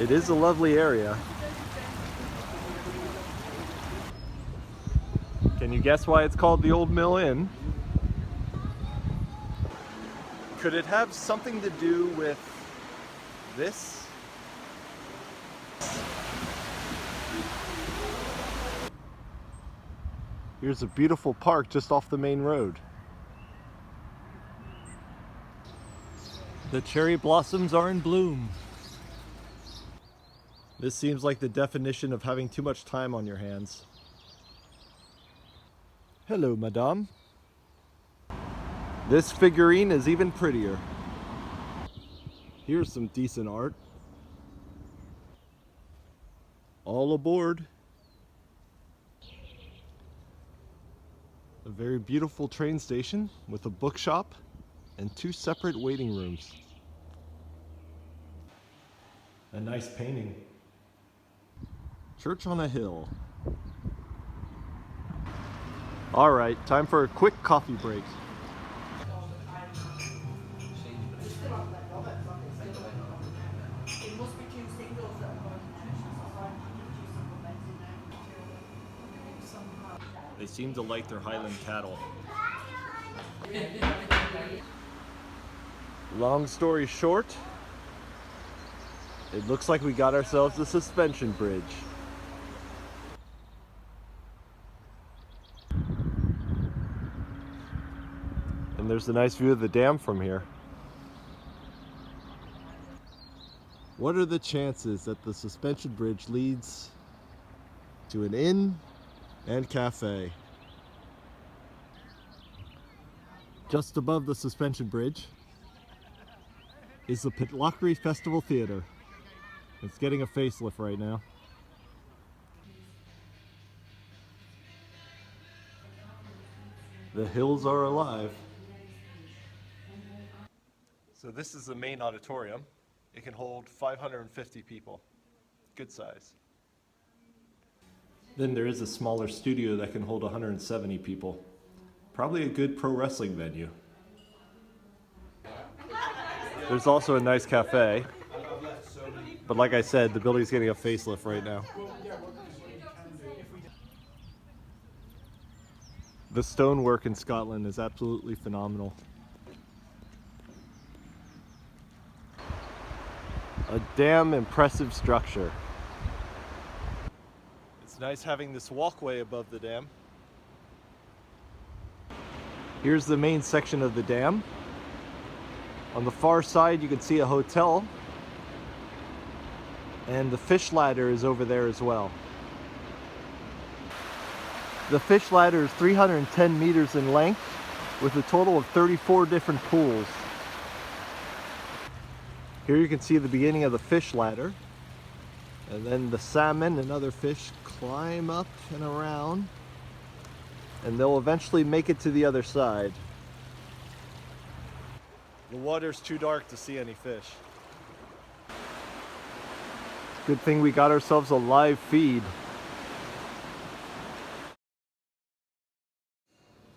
It is a lovely area. Can you guess why it's called the Old Mill Inn? Could it have something to do with this? Here's a beautiful park just off the main road. The cherry blossoms are in bloom. This seems like the definition of having too much time on your hands. Hello, madame. This figurine is even prettier. Here's some decent art. All aboard. A very beautiful train station with a bookshop and 2 separate waiting rooms. A nice painting. Church on a hill. All right, time for a quick coffee break. They seem to like their Highland cattle. Long story short, it looks like we got ourselves a suspension bridge. And there's a nice view of the dam from here. What are the chances that the suspension bridge leads to an inn and cafe? Just above the suspension bridge is the Pitlochry Festival Theatre. It's getting a facelift right now. The hills are alive. So this is the main auditorium. It can hold 550 people. Good size. Then there is a smaller studio that can hold 170 people. Probably a good pro wrestling venue. There's also a nice cafe. But like I said, the building's getting a facelift right now. The stonework in Scotland is absolutely phenomenal. A damn impressive structure. It's nice having this walkway above the dam. Here's the main section of the dam. On the far side you can see a hotel, and the fish ladder is over there as well. The fish ladder is 310 meters in length with a total of 34 different pools. Here you can see the beginning of the fish ladder, and then the salmon and other fish climb up and around, and they'll eventually make it to the other side. The water's too dark to see any fish. Good thing we got ourselves a live feed.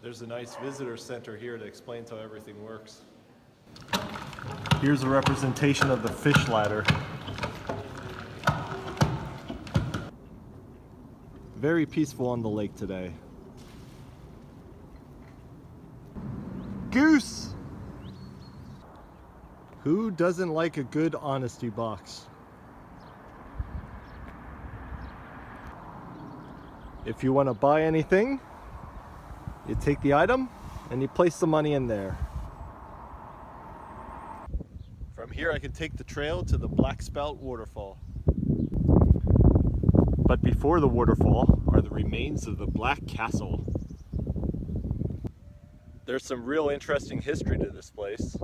There's a nice visitor center here that explains how everything works. Here's a representation of the fish ladder. Very peaceful on the lake today. Goose! Who doesn't like a good honesty box? If you want to buy anything, you take the item and you place the money in there. From here I can take the trail to the Black Spout waterfall. But before the waterfall are the remains of the Black Castle. There's some real interesting history to this place.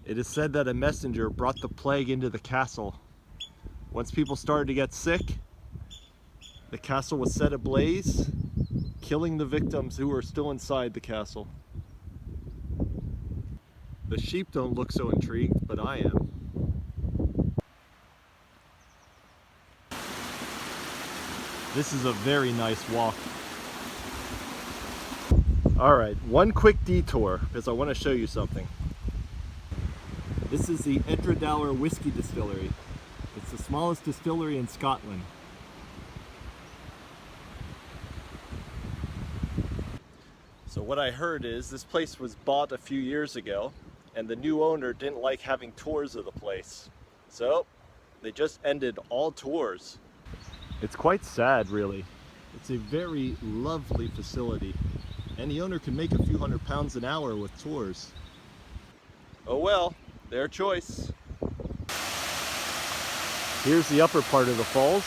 It is said that a messenger brought the plague into the castle. Once people started to get sick, the castle was set ablaze, killing the victims who were still inside the castle. The sheep don't look so intrigued, but I am. This is a very nice walk. All right, one quick detour because I want to show you something. This is the Edradour Whisky Distillery. It's the smallest distillery in Scotland. So what I heard is this place was bought a few years ago and the new owner didn't like having tours of the place. So they just ended all tours. It's quite sad, really. It's a very lovely facility and the owner can make a few £100 an hour with tours. Oh well, their choice. Here's the upper part of the falls.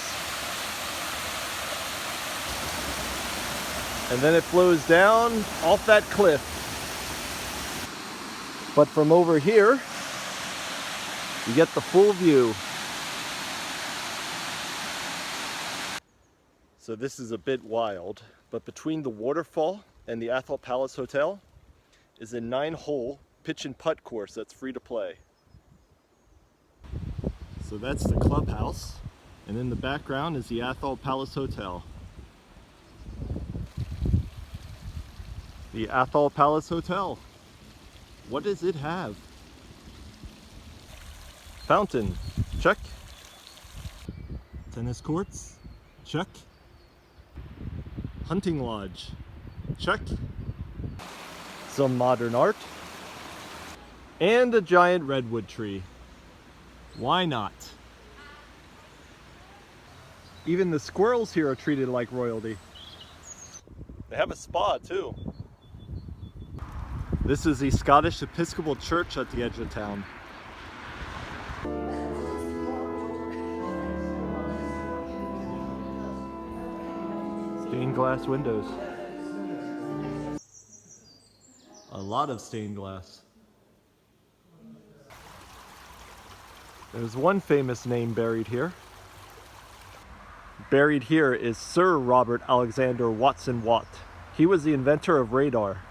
And then it flows down off that cliff. But from over here, you get the full view. So this is a bit wild, but between the waterfall and the Atholl Palace Hotel is a 9-hole pitch and putt course that's free to play. So that's the clubhouse, and in the background is the Atholl Palace Hotel. The Atholl Palace Hotel. What does it have? Fountain, check. Tennis courts, check. Hunting lodge, check. Some modern art. And a giant redwood tree. Why not? Even the squirrels here are treated like royalty. They have a spa too. This is the Scottish Episcopal Church at the edge of town. Stained glass windows. A lot of stained glass. There's one famous name buried here. Buried here is Sir Robert Alexander Watson Watt. He was the inventor of radar.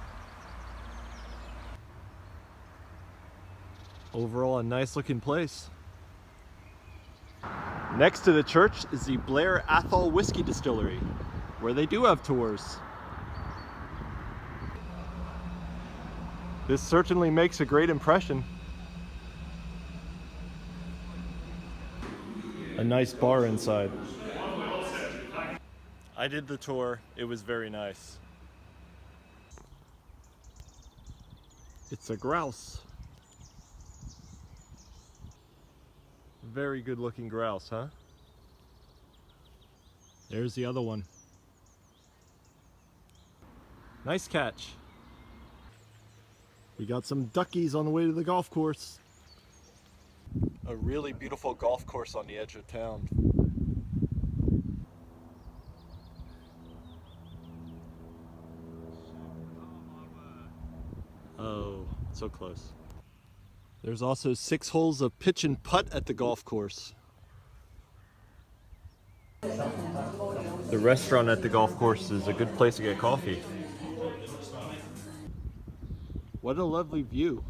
Overall, a nice looking place. Next to the church is the Blair Atholl Whisky Distillery, where they do have tours. This certainly makes a great impression. A nice bar inside. I did the tour, it was very nice. It's a grouse. Very good looking grouse, huh? There's the other one. Nice catch. We got some duckies on the way to the golf course. A really beautiful golf course on the edge of town. Oh, so close. There's also 6 holes of pitch and putt at the golf course. The restaurant at the golf course is a good place to get coffee. What a lovely view.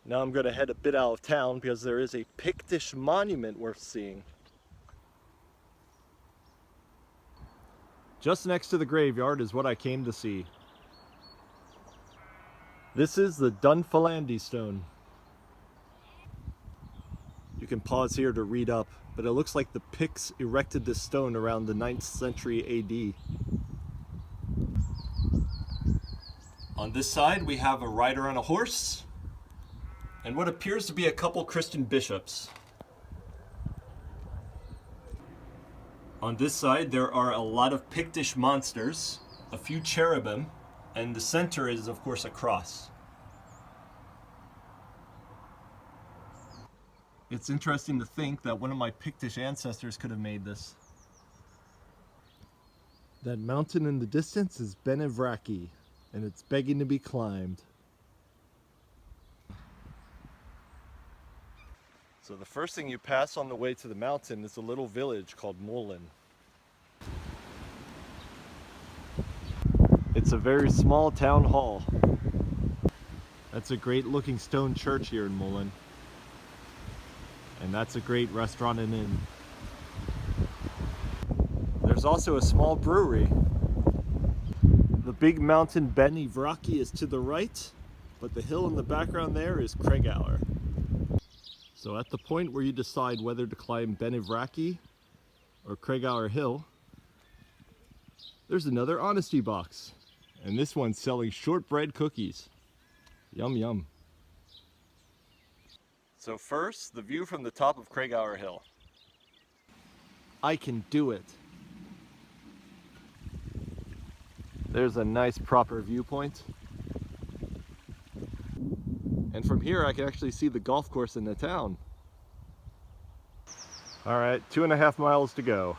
Now I'm going to head a bit out of town because there is a Pictish monument worth seeing. Just next to the graveyard is what I came to see. This is the Dunfermline stone. You can pause here to read up, but it looks like the Picts erected this stone around the 9th century AD. On this side we have a rider on a horse and what appears to be a couple Christian bishops. On this side there are a lot of Pictish monsters, a few cherubim, and the center is of course a cross. It's interesting to think that one of my Pictish ancestors could have made this. That mountain in the distance is Benevraki, and it's begging to be climbed. So the first thing you pass on the way to the mountain is a little village called Mulline. It's a very small town hall. That's a great looking stone church here in Mulline. And that's a great restaurant and inn. There's also a small brewery. The big mountain Benevraki is to the right, but the hill in the background there is Craigower. So at the point where you decide whether to climb Benivracky or Craigower Hill, there's another honesty box. And this one's selling shortbread cookies. Yum yum. So first, the view from the top of Craigower Hill. I can do it. There's a nice proper viewpoint. And from here I can actually see the golf course in the town. All right, 2.5 miles to go.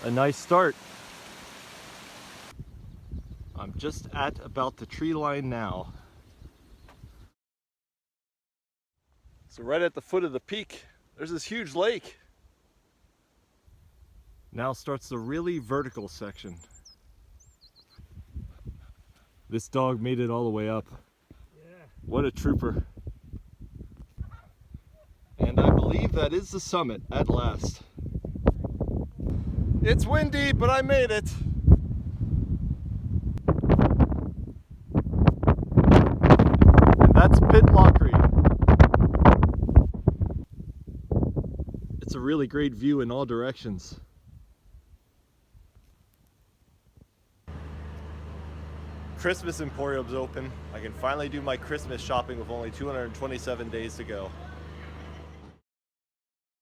A nice start. I'm just at about the tree line now. So right at the foot of the peak, there's this huge lake. Now starts the really vertical section. This dog made it all the way up. Yeah. What a trooper. And I believe that is the summit at last. It's windy, but I made it. And that's Pitlochry. It's a really great view in all directions. Christmas Emporium's open. I can finally do my Christmas shopping with only 227 days to go.